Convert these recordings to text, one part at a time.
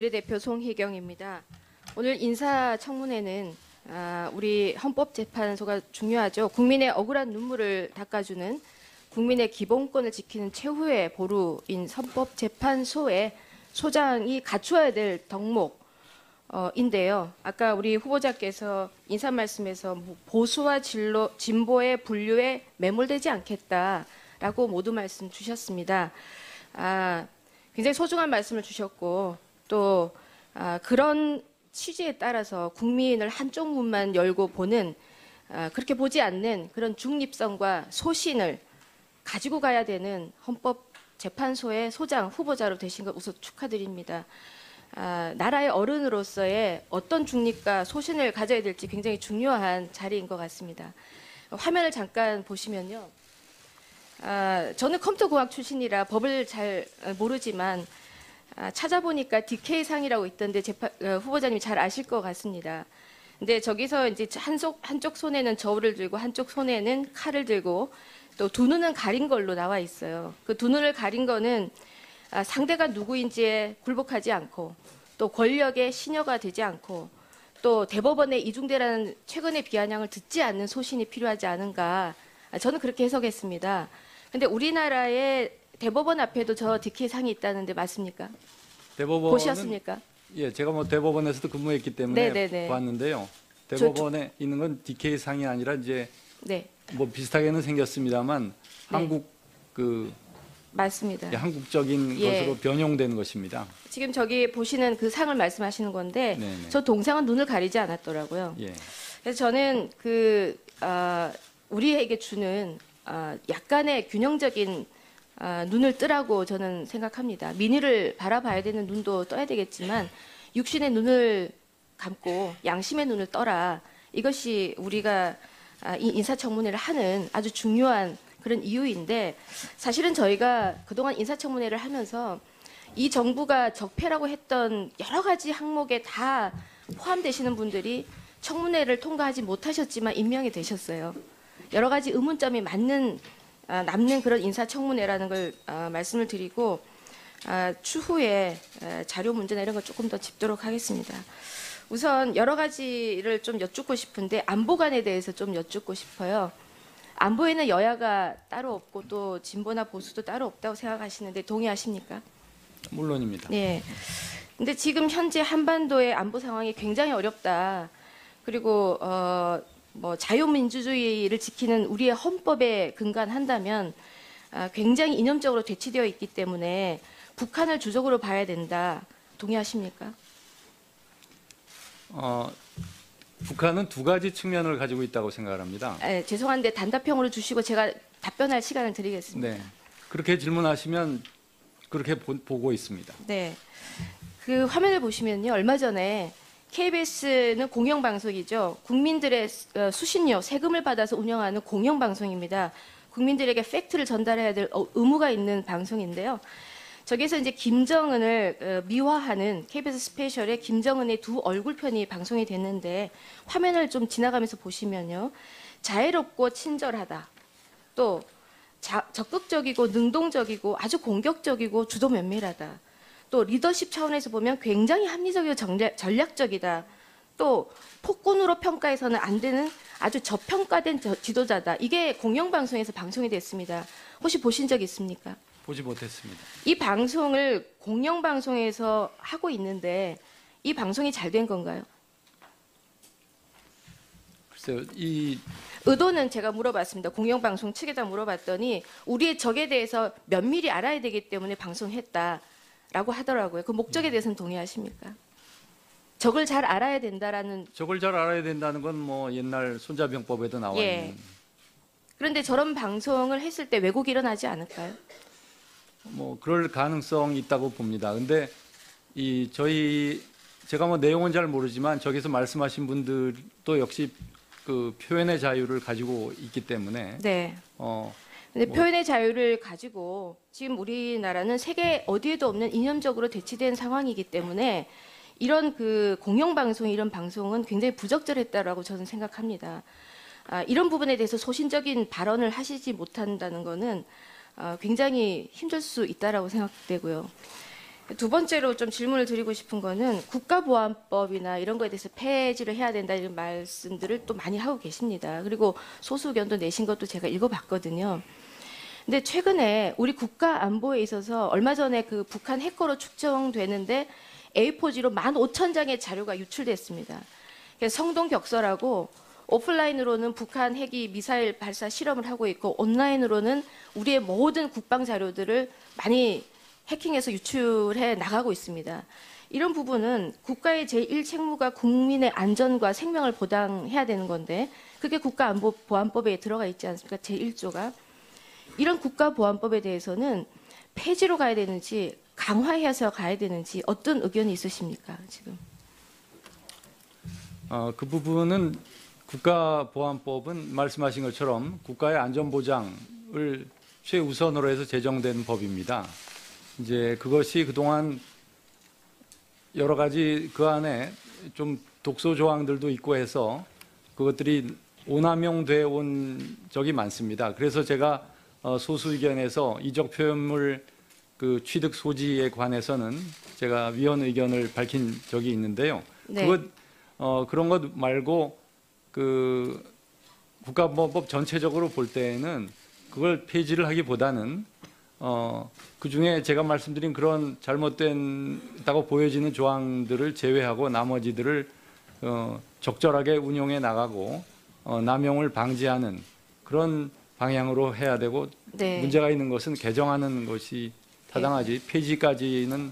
비례대표 송희경입니다. 오늘 인사청문회는 우리 헌법재판소가 중요하죠. 국민의 억울한 눈물을 닦아주는 국민의 기본권을 지키는 최후의 보루인 헌법재판소의 소장이 갖추어야 될 덕목인데요. 아까 우리 후보자께서 인사 말씀에서 보수와 진보의 분류에 매몰되지 않겠다라고 모두 말씀 주셨습니다. 굉장히 소중한 말씀을 주셨고 또 그런 취지에 따라서 국민을 한쪽 문만 열고 보는 그렇게 보지 않는 그런 중립성과 소신을 가지고 가야 되는 헌법재판소의 소장 후보자로 되신 것 우선 축하드립니다. 나라의 어른으로서의 어떤 중립과 소신을 가져야 될지 굉장히 중요한 자리인 것 같습니다. 화면을 잠깐 보시면요. 저는 컴퓨터공학 출신이라 법을 잘 모르지만 찾아보니까 DK상이라고 있던데 후보자님이 잘 아실 것 같습니다. 근데 저기서 이제 한쪽 손에는 저울을 들고 한쪽 손에는 칼을 들고 또 두 눈은 가린 걸로 나와 있어요. 그 두 눈을 가린 거는 상대가 누구인지에 굴복하지 않고 또 권력의 시녀가 되지 않고 또 대법원의 이중대라는 최근의 비아냥을 듣지 않는 소신이 필요하지 않은가. 저는 그렇게 해석했습니다. 근데 우리나라의 대법원 앞에도 저 DK상이 있다는데 맞습니까? 대법원은 보셨습니까? 예, 제가 뭐 대법원에서도 근무했기 때문에 네네네. 봤는데요. 대법원에 있는 건 DK상이 아니라 이제 네, 뭐 비슷하게는 생겼습니다만 네. 한국 맞습니다. 한국적인 예. 것으로 변형된 것입니다. 지금 저기 보시는 그 상을 말씀하시는 건데 네네. 저 동상은 눈을 가리지 않았더라고요. 예. 그래서 저는 우리에게 주는 약간의 균형적인 눈을 뜨라고 저는 생각합니다. 민의를 바라봐야 되는 눈도 떠야 되겠지만 육신의 눈을 감고 양심의 눈을 떠라. 이것이 우리가 이 인사청문회를 하는 아주 중요한 그런 이유인데 사실은 저희가 그동안 인사청문회를 하면서 이 정부가 적폐라고 했던 여러 가지 항목에 다 포함되시는 분들이 청문회를 통과하지 못하셨지만 임명이 되셨어요. 여러 가지 의문점이 남는 그런 인사청문회라는 걸 말씀을 드리고 추후에 자료 문제나 이런 거 조금 더 짚도록 하겠습니다. 우선 여러 가지를 좀 여쭙고 싶은데 안보관에 대해서 좀 여쭙고 싶어요. 안보에는 여야가 따로 없고 또 진보나 보수도 따로 없다고 생각하시는데 동의하십니까? 물론입니다. 네. 근데 지금 현재 한반도의 안보 상황이 굉장히 어렵다. 그리고 뭐 자유민주주의를 지키는 우리의 헌법에 근간한다면 굉장히 이념적으로 대치되어 있기 때문에 북한을 주적으로 봐야 된다. 동의하십니까? 북한은 두 가지 측면을 가지고 있다고 생각을 합니다. 죄송한데 단답형으로 주시고 제가 답변할 시간을 드리겠습니다. 네. 그렇게 질문하시면 그렇게 보고 있습니다. 네. 그 화면을 보시면요. 얼마 전에 KBS는 공영방송이죠. 국민들의 수신료, 세금을 받아서 운영하는 공영방송입니다. 국민들에게 팩트를 전달해야 될 의무가 있는 방송인데요. 저기서 이제 김정은을 미화하는 KBS 스페셜의 김정은의 두 얼굴편이 방송이 됐는데 화면을 좀 지나가면서 보시면요. 자애롭고 친절하다. 또 적극적이고 능동적이고 아주 공격적이고 주도 면밀하다. 또 리더십 차원에서 보면 굉장히 합리적이고 전략적이다. 또 폭군으로 평가해서는 안 되는 아주 저평가된 지도자다. 이게 공영방송에서 방송이 됐습니다. 혹시 보신 적 있습니까? 보지 못했습니다. 이 방송을 공영방송에서 하고 있는데 이 방송이 잘 된 건가요? 글쎄요. 의도는 제가 물어봤습니다. 공영방송 측에다 물어봤더니 우리의 적에 대해서 면밀히 알아야 되기 때문에 방송했다라고 하더라고요. 그 목적에 대해서는 동의하십니까? 적을 잘 알아야 된다라는. 적을 잘 알아야 된다는 건 뭐 옛날 손자병법에도 나와 예. 있는. 그런데 저런 방송을 했을 때 왜곡이 일어나지 않을까요? 뭐 그럴 가능성이 있다고 봅니다. 근데 제가 뭐 내용은 잘 모르지만 저기서 말씀하신 분들도 역시 그 표현의 자유를 가지고 있기 때문에 네. 근데 뭐. 표현의 자유를 가지고 지금 우리나라는 세계 어디에도 없는 이념적으로 대치된 상황이기 때문에 이런 그 공영방송 이런 방송은 굉장히 부적절했다라고 저는 생각합니다. 이런 부분에 대해서 소신적인 발언을 하시지 못한다는 것은 굉장히 힘들 수 있다라고 생각되고요. 두 번째로 좀 질문을 드리고 싶은 거는 국가보안법이나 이런 거에 대해서 폐지를 해야 된다 이런 말씀들을 또 많이 하고 계십니다. 그리고 소수 의견도 내신 것도 제가 읽어봤거든요. 근데 최근에 우리 국가 안보에 있어서 얼마 전에 그 북한 해커로 축정되는데 A4지로 15,000장의 자료가 유출됐습니다. 그래서 성동격서라고 오프라인으로는 북한 핵이 미사일 발사 실험을 하고 있고 온라인으로는 우리의 모든 국방 자료들을 많이 해킹해서 유출해 나가고 있습니다. 이런 부분은 국가의 제1 책무가 국민의 안전과 생명을 보장해야 되는 건데 그게 국가안보보안법에 들어가 있지 않습니까? 제1조가. 이런 국가보안법에 대해서는 폐지로 가야 되는지 강화해서 가야 되는지 어떤 의견이 있으십니까? 지금. 그 부분은 국가보안법은 말씀하신 것처럼 국가의 안전보장을 최우선으로 해서 제정된 법입니다. 이제 그것이 그동안 여러 가지 그 안에 좀 독소 조항들도 있고 해서 그것들이 오남용돼 온 적이 많습니다. 그래서 제가 소수 의견에서 이적 표현물 그 취득 소지에 관해서는 제가 위헌 의견을 밝힌 적이 있는데요. 네. 그런 것 말고 그 국가보안법 전체적으로 볼 때에는 그걸 폐지를 하기보다는 그 중에 제가 말씀드린 그런 잘못된다고 보여지는 조항들을 제외하고 나머지들을 적절하게 운용해 나가고 남용을 방지하는 그런 방향으로 해야 되고 네. 문제가 있는 것은 개정하는 것이 타당하지 폐지까지는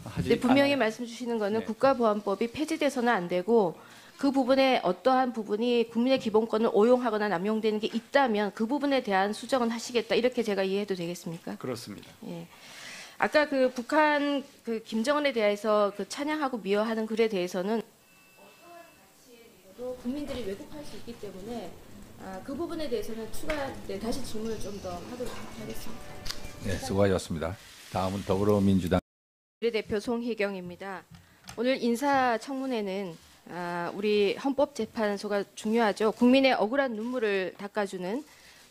하지 네, 분명히 않아요. 말씀 주시는 거는 네. 국가보안법이 폐지돼서는 안 되고 그 부분에 어떠한 부분이 국민의 기본권을 오용하거나 남용되는 게 있다면 그 부분에 대한 수정은 하시겠다 이렇게 제가 이해해도 되겠습니까? 그렇습니다. 예. 아까 그 북한 그 김정은에 대해서 그 찬양하고 미워하는 글에 대해서는 어떠한 가치에 대해서도 국민들이 왜곡할 수 있기 때문에 그 부분에 대해서는 다시 질문을 좀 더 하도록 하겠습니다. 네, 수고하셨습니다. 다음은 더불어민주당 비례대표 송희경입니다. 오늘 인사청문회는 우리 헌법재판소가 중요하죠. 국민의 억울한 눈물을 닦아주는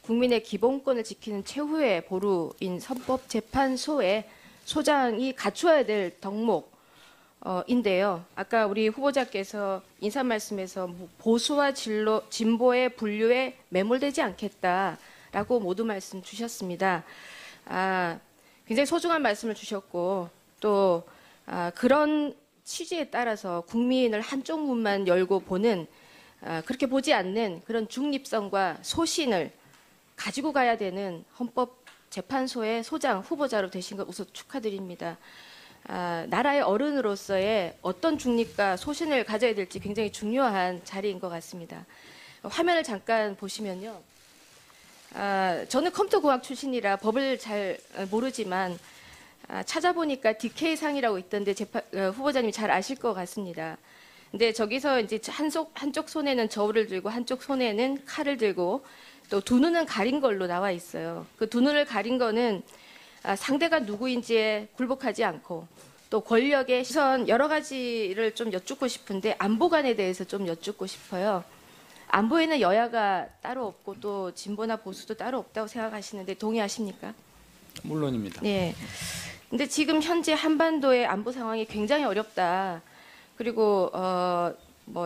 국민의 기본권을 지키는 최후의 보루인 헌법재판소의 소장이 갖추어야 될 덕목인데요. 아까 우리 후보자께서 인사 말씀에서 보수와 진보의 분류에 매몰되지 않겠다라고 모두 말씀 주셨습니다. 굉장히 소중한 말씀을 주셨고 또 그런 취지에 따라서 국민을 한쪽 문만 열고 보는 그렇게 보지 않는 그런 중립성과 소신을 가지고 가야 되는 헌법재판소의 소장 후보자로 되신 것 우선 축하드립니다. 나라의 어른으로서의 어떤 중립과 소신을 가져야 될지 굉장히 중요한 자리인 것 같습니다. 화면을 잠깐 보시면요. 저는 컴퓨터공학 출신이라 법을 잘 모르지만 찾아보니까 DK상이라고 있던데 후보자님이 잘 아실 것 같습니다. 근데 저기서 이제 한쪽 손에는 저울을 들고 한쪽 손에는 칼을 들고 또 두 눈은 가린 걸로 나와 있어요. 그 두 눈을 가린 거는 상대가 누구인지에 굴복하지 않고 또 권력의 시선 여러 가지를 좀 여쭙고 싶은데 안보관에 대해서 좀 여쭙고 싶어요. 안보에는 여야가 따로 없고 또 진보나 보수도 따로 없다고 생각하시는데 동의하십니까? 물론입니다. 네. 근데 지금 현재 한반도의 안보 상황이 굉장히 어렵다. 그리고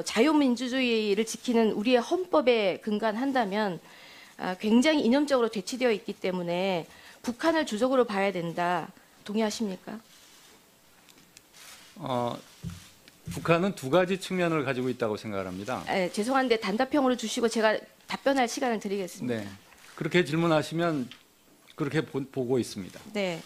자유민주주의를 지키는 우리의 헌법에 근간한다면 굉장히 이념적으로 대치되어 있기 때문에 북한을 주적으로 봐야 된다. 동의하십니까? 북한은 두 가지 측면을 가지고 있다고 생각을 합니다. 죄송한데 단답형으로 주시고 제가 답변할 시간을 드리겠습니다. 네, 그렇게 질문하시면 그렇게 보고 있습니다. 네.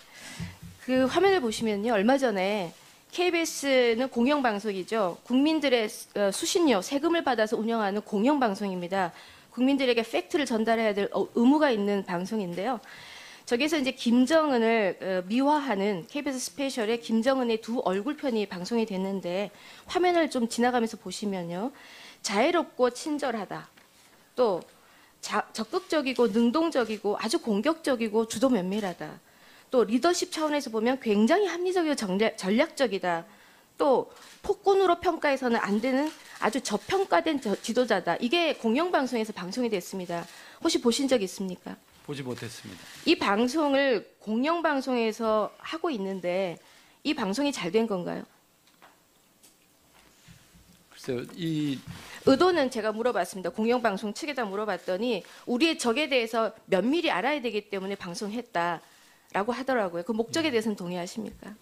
그 화면을 보시면요. 얼마 전에 KBS는 공영방송이죠. 국민들의 수신료, 세금을 받아서 운영하는 공영방송입니다. 국민들에게 팩트를 전달해야 될 의무가 있는 방송인데요. 저기서 이제 김정은을 미화하는 KBS 스페셜의 김정은의 두 얼굴편이 방송이 됐는데 화면을 좀 지나가면서 보시면요. 자애롭고 친절하다. 또 적극적이고 능동적이고 아주 공격적이고 주도 면밀하다. 또 리더십 차원에서 보면 굉장히 합리적이고 전략적이다. 또 폭군으로 평가해서는 안 되는 아주 저평가된 지도자다. 이게 공영방송에서 방송이 됐습니다. 혹시 보신 적 있습니까? 보지 못했습니다. 이 방송을 공영방송에서 하고 있는데 이 방송이 잘 된 건가요? 글쎄요, 이 의도는 제가 물어봤습니다. 공영방송 측에다 물어봤더니 우리의 적에 대해서 면밀히 알아야 되기 때문에 방송했다라고 하더라고요. 그 목적에 대해서는 동의하십니까?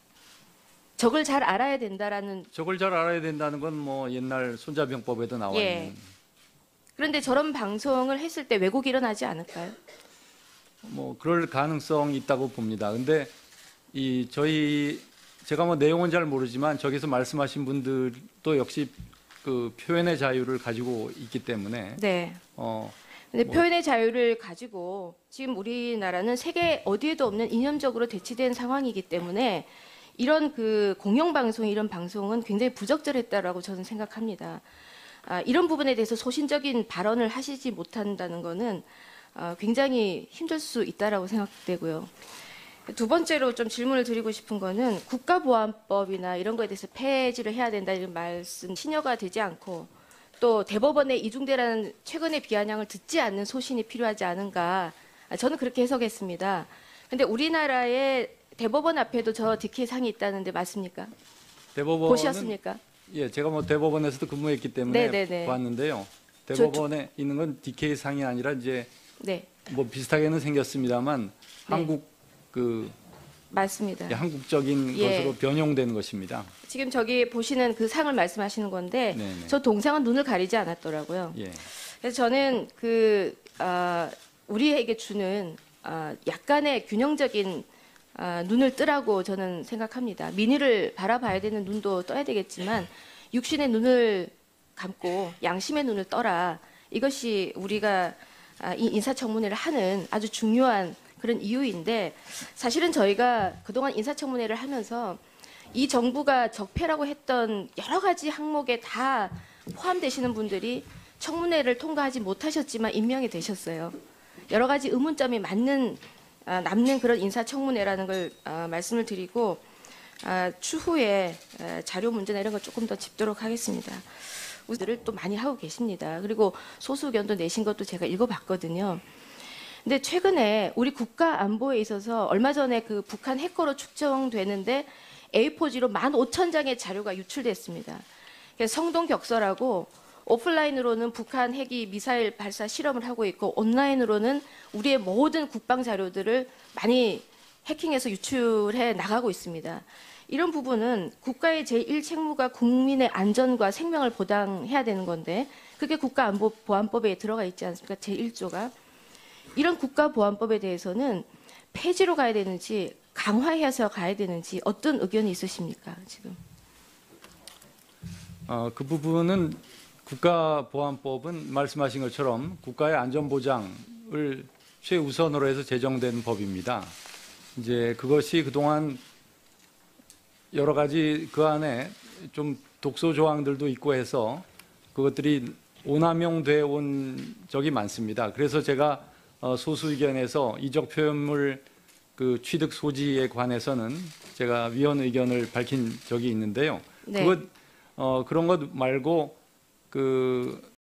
적을 잘 알아야 된다라는. 저걸 잘 알아야 된다는 건 뭐 옛날 손자병법에도 나와 예. 있는 그런데 저런 방송을 했을 때 왜곡이 일어나지 않을까요? 뭐 그럴 가능성이 있다고 봅니다. 근데 이 제가 뭐 내용은 잘 모르지만 저기서 말씀하신 분들도 역시 그 표현의 자유를 가지고 있기 때문에 네. 어 근데 뭐- 표현의 자유를 가지고 지금 우리나라는 세계 어디에도 없는 이념적으로 대치된 상황이기 때문에 이런 그 공영방송 이런 방송은 굉장히 부적절했다라고 저는 생각합니다. 이런 부분에 대해서 소신적인 발언을 하시지 못한다는 것은 굉장히 힘들 수 있다라고 생각되고요. 두 번째로 좀 질문을 드리고 싶은 거는 국가보안법이나 이런 거에 대해서 폐지를 해야 된다 이런 말씀 신여가 되지 않고 또 대법원에 이중대라는 최근의 비아냥을 듣지 않는 소신이 필요하지 않은가 저는 그렇게 해석했습니다. 근데 우리나라의 대법원 앞에도 저 DK 상이 있다는데 맞습니까? 대법원은 보셨습니까? 예, 제가 뭐 대법원에서도 근무했기 때문에 네네네. 봤는데요. 대법원에 있는 건 DK 상이 아니라 이제 네, 뭐 비슷하게는 생겼습니다만 한국 맞습니다. 한국적인 예. 것으로 변형된 것입니다. 지금 저기 보시는 그 상을 말씀하시는 건데 네네. 저 동상은 눈을 가리지 않았더라고요. 예. 그래서 저는 우리에게 주는 약간의 균형적인 눈을 뜨라고 저는 생각합니다. 민의를 바라봐야 되는 눈도 떠야 되겠지만 육신의 눈을 감고 양심의 눈을 떠라. 이것이 우리가 이 인사청문회를 하는 아주 중요한 그런 이유인데 사실은 저희가 그동안 인사청문회를 하면서 이 정부가 적폐라고 했던 여러 가지 항목에 다 포함되시는 분들이 청문회를 통과하지 못하셨지만 임명이 되셨어요. 여러 가지 의문점이 남는 그런 인사청문회라는 걸 말씀을 드리고 추후에 자료 문제나 이런 걸 조금 더 짚도록 하겠습니다. 우리들을 또 많이 하고 계십니다. 그리고 소수 의견도 내신 것도 제가 읽어봤거든요. 근데 최근에 우리 국가 안보에 있어서 얼마 전에 그 북한 해커로 추정되는데 A4지로 15,000장의 자료가 유출됐습니다. 그래서 성동격서라고 오프라인으로는 북한 핵이 미사일 발사 실험을 하고 있고 온라인으로는 우리의 모든 국방 자료들을 많이 해킹해서 유출해 나가고 있습니다. 이런 부분은 국가의 제1책무가 국민의 안전과 생명을 보장해야 되는 건데 그게 국가안보보안법에 들어가 있지 않습니까? 제1조가. 이런 국가보안법에 대해서는 폐지로 가야 되는지 강화해서 가야 되는지 어떤 의견이 있으십니까? 지금. 그 부분은 국가보안법은 말씀하신 것처럼 국가의 안전보장을 최우선으로 해서 제정된 법입니다. 이제 그것이 그동안 여러 가지 그 안에 좀 독소 조항들도 있고 해서 그것들이 오남용돼 온 적이 많습니다. 그래서 제가 소수 의견에서 이적 표현물 그 취득 소지에 관해서는 제가 위헌 의견을 밝힌 적이 있는데요. 네. 그런 것 말고 그